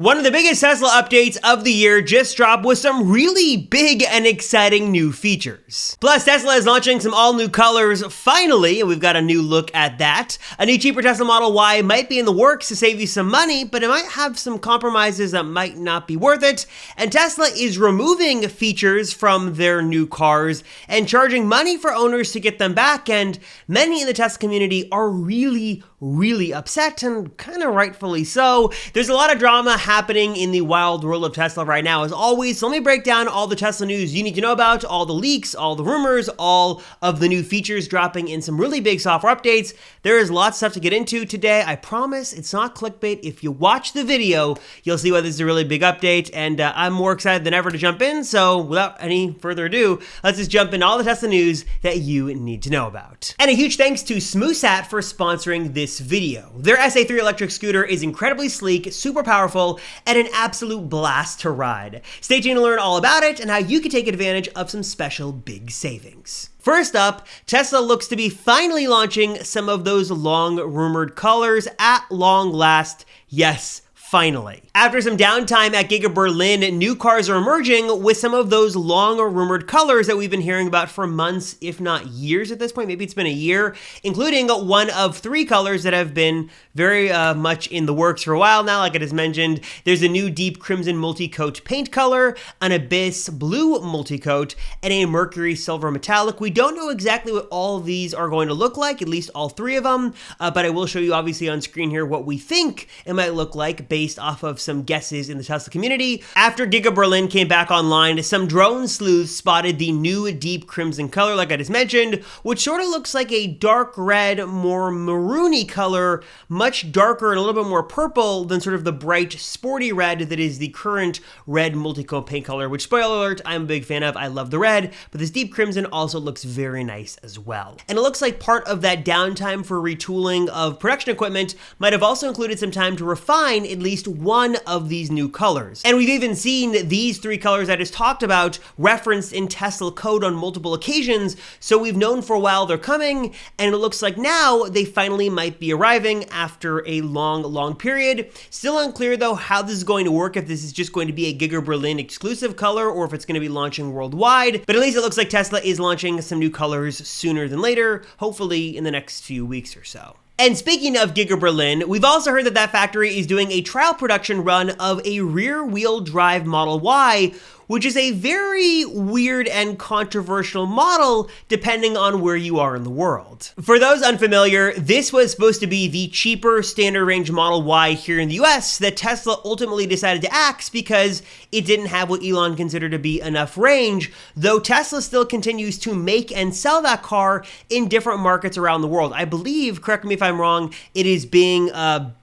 One of the biggest Tesla updates of the year just dropped with some really big and exciting new features. Plus, Tesla is launching some all-new colors finally, and we've got a new look at that. A new cheaper Tesla Model Y might be in the works to save you some money, but it might have some compromises that might not be worth it. And Tesla is removing features from their new cars and charging money for owners to get them back, and many in the Tesla community are really upset, and kind of rightfully so. There's a lot of drama happening in the wild world of Tesla right now, as always. So let me break down all the Tesla news you need to know about, all the leaks, all the rumors, all of the new features dropping in some really big software updates. There is lots of stuff to get into today. I promise it's not clickbait. If you watch the video, you'll see why this is a really big update, and I'm more excited than ever to jump in. So without any further ado, let's just jump into all the Tesla news that you need to know about. And a huge thanks to SmoothSat for sponsoring this video. Their SA3 electric scooter is incredibly sleek, super powerful, and an absolute blast to ride. Stay tuned to learn all about it and how you can take advantage of some special big savings. First up, Tesla looks to be finally launching some of those long-rumored colors at long last. Yes, finally. After some downtime at Giga Berlin, new cars are emerging with some of those long-rumored colors that we've been hearing about for months, if not years at this point. Maybe it's been a year, including one of 3 colors that have been very much in the works for a while now. Like I just mentioned, there's a new deep crimson multi-coat paint color, an abyss blue multi-coat, and a mercury silver metallic. We don't know exactly what all of these are going to look like, at least all 3 of them, but I will show you obviously on screen here what we think it might look like based off of some guesses in the Tesla community. After Giga Berlin came back online, some drone sleuths spotted the new deep crimson color, like I just mentioned, which sort of looks like a dark red, more maroony color, much darker and a little bit more purple than sort of the bright, sporty red that is the current red multi-coat paint color, which, spoiler alert, I'm a big fan of. I love the red, but this deep crimson also looks very nice as well. And it looks like part of that downtime for retooling of production equipment might have also included some time to refine at least one of these new colors. And we've even seen these 3 colors I just talked about referenced in Tesla code on multiple occasions, so we've known for a while they're coming, and it looks like now they finally might be arriving after a long period. Still unclear though how this is going to work, if this is just going to be a Giga Berlin exclusive color or if it's going to be launching worldwide, but at least it looks like Tesla is launching some new colors sooner than later, hopefully in the next few weeks or so. And speaking of Giga Berlin, we've also heard that that factory is doing a trial production run of a rear-wheel drive Model Y, which is a very weird and controversial model depending on where you are in the world. For those unfamiliar, this was supposed to be the cheaper standard range Model Y here in the US that Tesla ultimately decided to axe because it didn't have what Elon considered to be enough range, though Tesla still continues to make and sell that car in different markets around the world. I believe, correct me if I'm wrong, it is being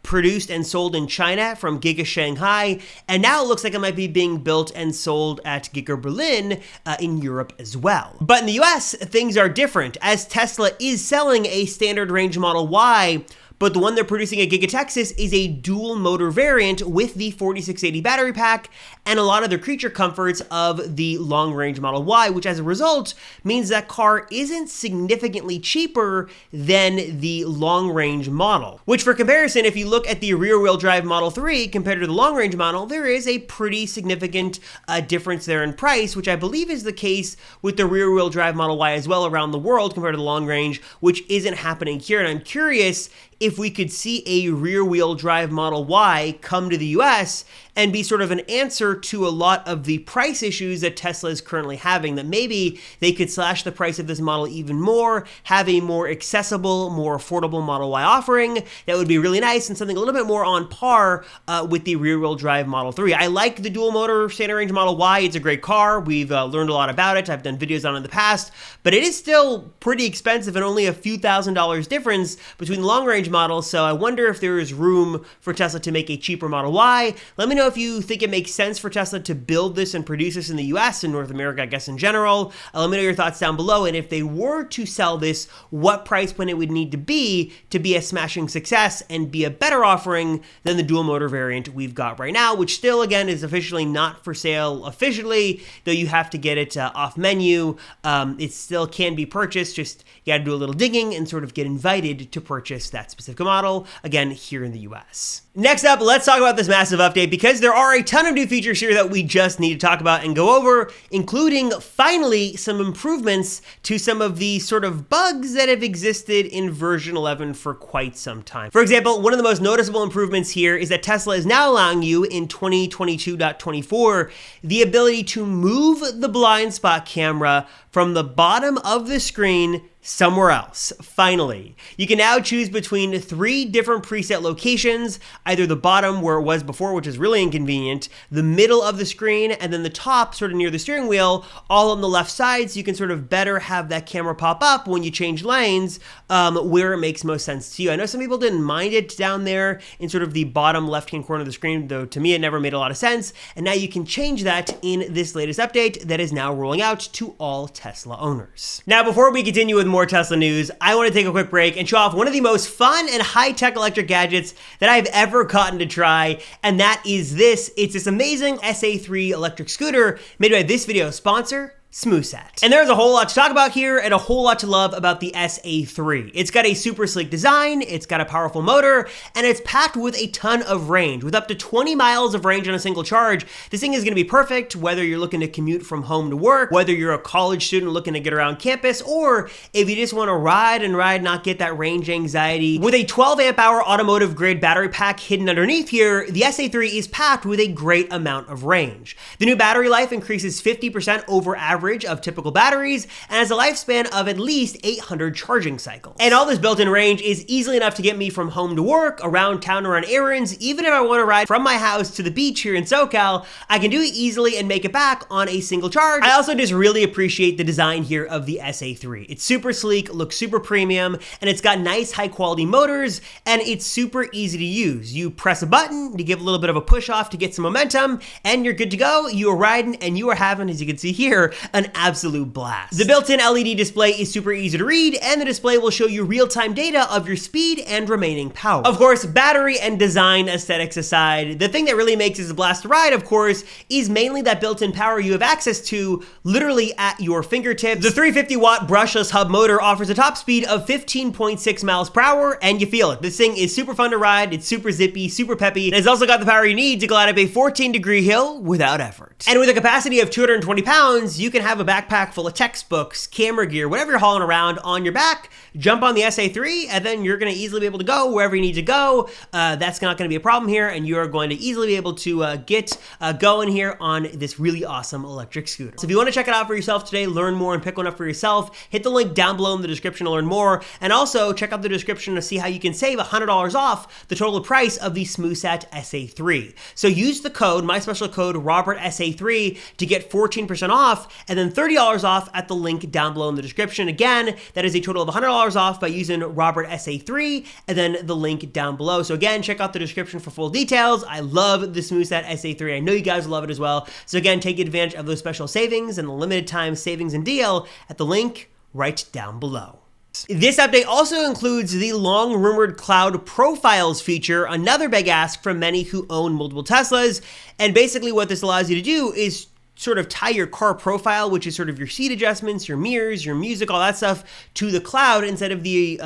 produced and sold in China from Giga Shanghai, and now it looks like it might be being built and sold at Giga Berlin in Europe as well. But in the US, things are different, as Tesla is selling a standard range Model Y, but the one they're producing at Giga Texas is a dual motor variant with the 4680 battery pack and a lot of the creature comforts of the long range Model Y, which as a result means that car isn't significantly cheaper than the long range model. Which for comparison, if you look at the rear wheel drive Model 3 compared to the long range model, there is a pretty significant difference there in price, which I believe is the case with the rear wheel drive Model Y as well around the world compared to the long range, which isn't happening here. And I'm curious if we could see a rear-wheel drive Model Y come to the US and be sort of an answer to a lot of the price issues that Tesla is currently having, that maybe they could slash the price of this model even more, have a more accessible, more affordable Model Y offering that would be really nice and something a little bit more on par with the rear-wheel drive Model 3. I like the dual motor standard range Model Y. It's a great car. We've learned a lot about it. I've done videos on it in the past, but it is still pretty expensive and only a few $1,000s difference between the long range models, so I wonder if there is room for Tesla to make a cheaper Model Y. Let me know if you think it makes sense for Tesla to build this and produce this in the US and North America, I guess in general. Let me know your thoughts down below, and if they were to sell this, what price point it would need to be a smashing success and be a better offering than the dual motor variant we've got right now, which still again is officially not for sale officially, though you have to get it off menu. It still can be purchased, just you gotta do a little digging and sort of get invited to purchase that specific model, again, here in the US. Next up, let's talk about this massive update, because guys, there are a ton of new features here that we just need to talk about and go over, including finally some improvements to some of the sort of bugs that have existed in version 11 for quite some time. For example, one of the most noticeable improvements here is that Tesla is now allowing you in 2022.24 the ability to move the blind spot camera from the bottom of the screen somewhere else. Finally, you can now choose between 3 different preset locations, either the bottom where it was before, which is really inconvenient, the middle of the screen, and then the top sort of near the steering wheel, all on the left side, so you can sort of better have that camera pop up when you change lanes where it makes most sense to you. I know some people didn't mind it down there in sort of the bottom left-hand corner of the screen, though to me it never made a lot of sense, and now you can change that in this latest update that is now rolling out to all Tesla owners. Now, before we continue with more Tesla news, I want to take a quick break and show off one of the most fun and high-tech electric gadgets that I've ever gotten to try, and that is this. It's this amazing SA3 electric scooter made by this video sponsor, SmoothSat. And there's a whole lot to talk about here and a whole lot to love about the SA3. It's got a super sleek design, it's got a powerful motor, and it's packed with a ton of range. With up to 20 miles of range on a single charge, this thing is going to be perfect whether you're looking to commute from home to work, whether you're a college student looking to get around campus, or if you just want to ride and not get that range anxiety. With a 12 amp hour automotive grade battery pack hidden underneath here, the SA3 is packed with a great amount of range. The new battery life increases 50% over average of typical batteries and has a lifespan of at least 800 charging cycles. And all this built-in range is easily enough to get me from home to work, around town or on errands. Even if I want to ride from my house to the beach here in SoCal, I can do it easily and make it back on a single charge. I also just really appreciate the design here of the SA3. It's super sleek, looks super premium, and it's got nice high quality motors, and it's super easy to use. You press a button, you give a little bit of a push off to get some momentum, and you're good to go. You are riding and you are having, as you can see here, an absolute blast. The built-in LED display is super easy to read, and the display will show you real-time data of your speed and remaining power. Of course, battery and design aesthetics aside, the thing that really makes this a blast to ride, of course, is mainly that built-in power you have access to literally at your fingertips. The 350-watt brushless hub motor offers a top speed of 15.6 miles per hour, and you feel it. This thing is super fun to ride, it's super zippy, super peppy, and it's also got the power you need to glide up a 14-degree hill without effort. And with a capacity of 220 pounds, you can have a backpack full of textbooks, camera gear, whatever you're hauling around on your back, jump on the SA3, and then you're going to easily be able to go wherever you need to go. That's not going to be a problem here, and you are going to easily be able to get going here on this really awesome electric scooter. So if you want to check it out for yourself today, learn more and pick one up for yourself, hit the link down below in the description to learn more, and also check out the description to see how you can save $100 off the total price of the SmoothSat SA3. So use the code, my special code, RobertSA3, to get 14% off, and then $30 off at the link down below in the description. Again, that is a total of $100 off by using Robert SA3 and then the link down below. So again, check out the description for full details. I love the SmoothSat SA3. I know you guys love it as well. So again, take advantage of those special savings and the limited time savings and deal at the link right down below. This update also includes the long-rumored cloud profiles feature, another big ask from many who own multiple Teslas. And basically what this allows you to do is sort of tie your car profile, which is sort of your seat adjustments, your mirrors, your music, all that stuff, to the cloud instead of the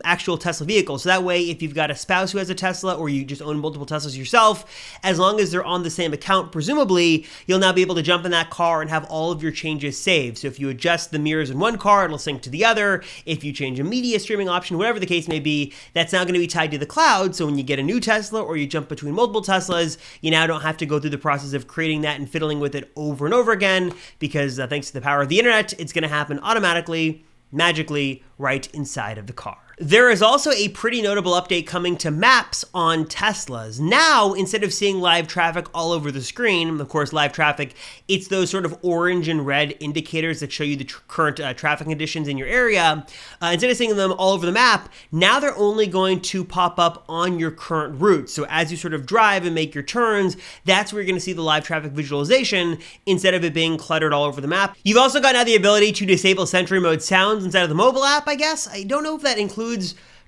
actual Tesla vehicle. So that way, if you've got a spouse who has a Tesla or you just own multiple Teslas yourself, as long as they're on the same account, presumably, you'll now be able to jump in that car and have all of your changes saved. So if you adjust the mirrors in one car, it'll sync to the other. If you change a media streaming option, whatever the case may be, that's now going to be tied to the cloud. So when you get a new Tesla or you jump between multiple Teslas, you now don't have to go through the process of creating that and fiddling with it over and over again, because thanks to the power of the internet, it's going to happen automatically, magically, right inside of the car. There is also a pretty notable update coming to maps on Teslas. Now, instead of seeing live traffic all over the screen, of course, live traffic, it's those sort of orange and red indicators that show you the current traffic conditions in your area. Instead of seeing them all over the map, now they're only going to pop up on your current route. So as you sort of drive and make your turns, that's where you're going to see the live traffic visualization instead of it being cluttered all over the map. You've also got now the ability to disable Sentry mode sounds inside of the mobile app, I guess. I don't know if that includes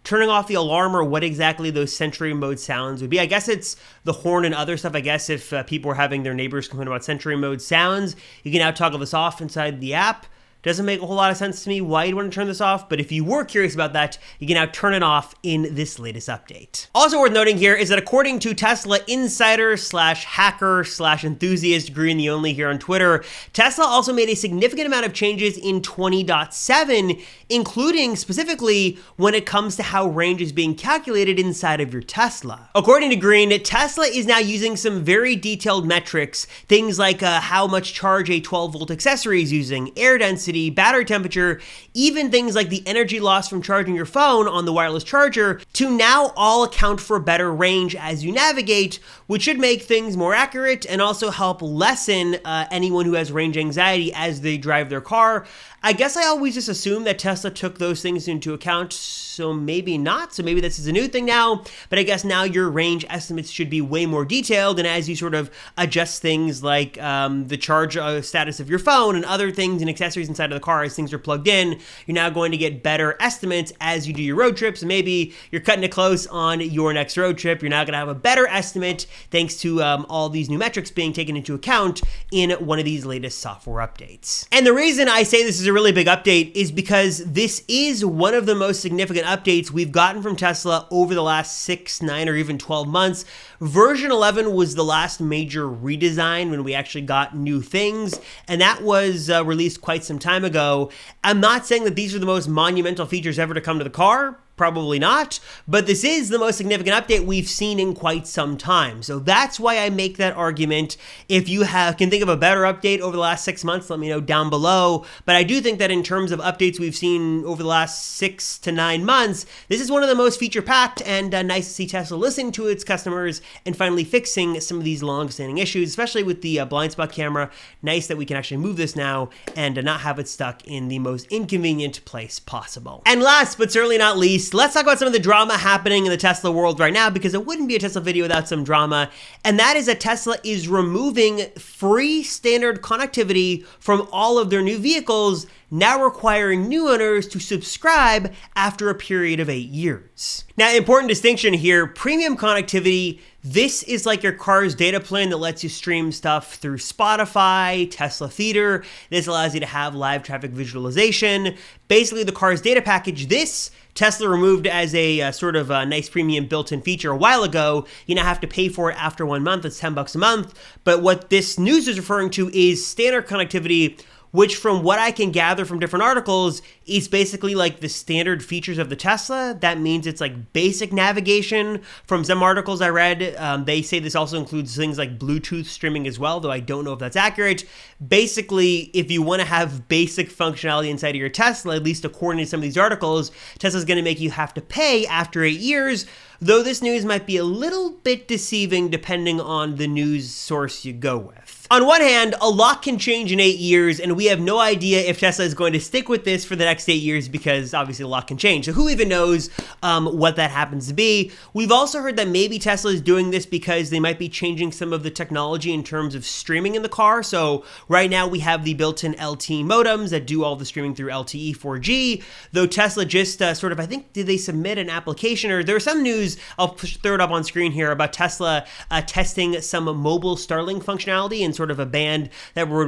turning off the alarm or what exactly those Sentry mode sounds would be. I guess it's the horn and other stuff. I guess if people are having their neighbors complain about Sentry mode sounds, you can now toggle this off inside the app. Doesn't make a whole lot of sense to me why you'd want to turn this off, but if you were curious about that, you can now turn it off in this latest update. Also worth noting here is that according to Tesla insider slash hacker slash enthusiast Green the Only here on Twitter, Tesla also made a significant amount of changes in 20.7, including specifically when it comes to how range is being calculated inside of your Tesla. According to Green, Tesla is now using some very detailed metrics, things like how much charge a 12-volt accessory is using, air density, battery temperature, even things like the energy loss from charging your phone on the wireless charger, to now all account for better range as you navigate, which should make things more accurate and also help lessen anyone who has range anxiety as they drive their car. I guess I always just assumed that Tesla took those things into account, so maybe not. So maybe this is a new thing now, but I guess now your range estimates should be way more detailed, and as you sort of adjust things like the charge status of your phone and other things and accessories inside of the car as things are plugged in, you're now going to get better estimates as you do your road trips. So maybe you're cutting it close on your next road trip. You're now going to have a better estimate thanks to all these new metrics being taken into account in one of these latest software updates. And the reason I say this is a really big update is because this is one of the most significant updates we've gotten from Tesla over the last 6, 9, or even 12 months. Version 11 was the last major redesign when we actually got new things, and that was released quite some time ago. I'm not saying that these are the most monumental features ever to come to the car. Probably not, but this is the most significant update we've seen in quite some time. So that's why I make that argument. If you can think of a better update over the last 6 months, let me know down below. But I do think that in terms of updates we've seen over the last 6 to 9 months, this is one of the most feature-packed, and nice to see Tesla listening to its customers and finally fixing some of these long-standing issues, especially with the blind spot camera. Nice that we can actually move this now and not have it stuck in the most inconvenient place possible. And last but certainly not least, let's talk about some of the drama happening in the Tesla world right now, because it wouldn't be a Tesla video without some drama, and that is that Tesla is removing free standard connectivity from all of their new vehicles, now requiring new owners to subscribe after a period of 8 years. Now, important distinction here, premium connectivity, this is like your car's data plan that lets you stream stuff through Spotify, Tesla Theater. This allows you to have live traffic visualization. Basically, the car's data package, this Tesla removed as a sort of a nice premium built-in feature a while ago. You now have to pay for it after 1 month. It's $10 a month. But what this news is referring to is standard connectivity, which from what I can gather from different articles is basically like the standard features of the Tesla. That means it's like basic navigation. From some articles I read, they say this also includes things like Bluetooth streaming as well, though I don't know if that's accurate. Basically, if you want to have basic functionality inside of your Tesla, at least according to some of these articles, Tesla's going to make you have to pay after 8 years, though this news might be a little bit deceiving depending on the news source you go with. On one hand, a lot can change in 8 years, and we have no idea if Tesla is going to stick with this for the next 8 years because obviously a lot can change. So who even knows what that happens to be? We've also heard that maybe Tesla is doing this because they might be changing some of the technology in terms of streaming in the car. So right now we have the built-in LTE modems that do all the streaming through LTE 4G, though Tesla just sort of, I think, did they submit an application, or there was some news, I'll throw it up on screen here, about Tesla testing some mobile Starlink functionality and sort of a band that would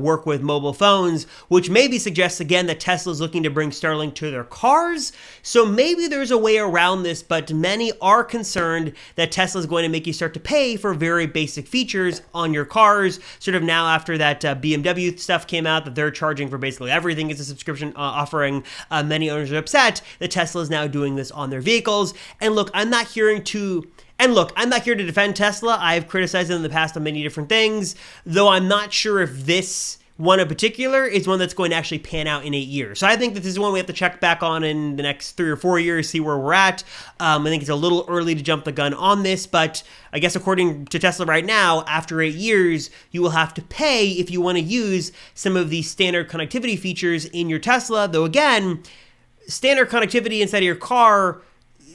work with mobile phones, which maybe suggests again that Tesla's looking to bring Starlink to their cars. So maybe there's a way around this, but many are concerned that Tesla's going to make you start to pay for very basic features on your cars. Sort of now after that BMW stuff came out, that they're charging for basically everything as a subscription offering, many owners are upset that Tesla is now doing this on their vehicles. And look, I'm not here to defend Tesla. I've criticized them in the past on many different things, though I'm not sure if this one in particular is one that's going to actually pan out in 8 years. So I think that this is one we have to check back on in the next 3 or 4 years, see where we're at. I think it's a little early to jump the gun on this, but I guess according to Tesla right now, after 8 years, you will have to pay if you want to use some of these standard connectivity features in your Tesla. Though again, standard connectivity inside of your car,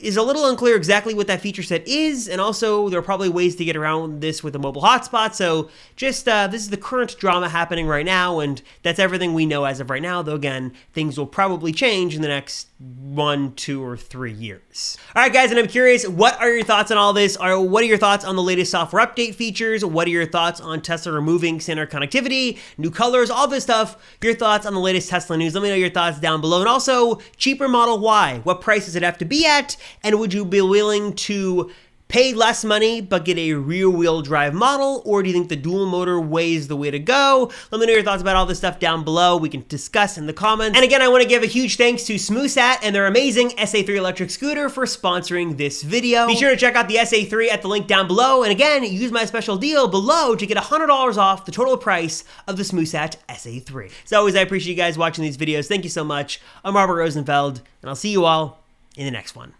is a little unclear exactly what that feature set is, and also there are probably ways to get around this with a mobile hotspot, so just this is the current drama happening right now, and that's everything we know as of right now, though again, things will probably change in the next 1, 2, or 3 years. Alright guys, and I'm curious, what are your thoughts on all this? Or what are your thoughts on the latest software update features? What are your thoughts on Tesla removing standard connectivity, new colors, all this stuff? Your thoughts on the latest Tesla news? Let me know your thoughts down below. And also, cheaper Model Y, what price does it have to be at? And would you be willing to pay less money but get a rear-wheel drive model, or do you think the dual motor way is the way to go? Let me know your thoughts about all this stuff down below. We can discuss in the comments. And again, I want to give a huge thanks to SmoothSat and their amazing SA3 electric scooter for sponsoring this video. Be sure to check out the SA3 at the link down below, and again, use my special deal below to get $100 off the total price of the SmoothSat SA3. As always, I appreciate you guys watching these videos. Thank you so much. I'm Robert Rosenfeld, and I'll see you all in the next one.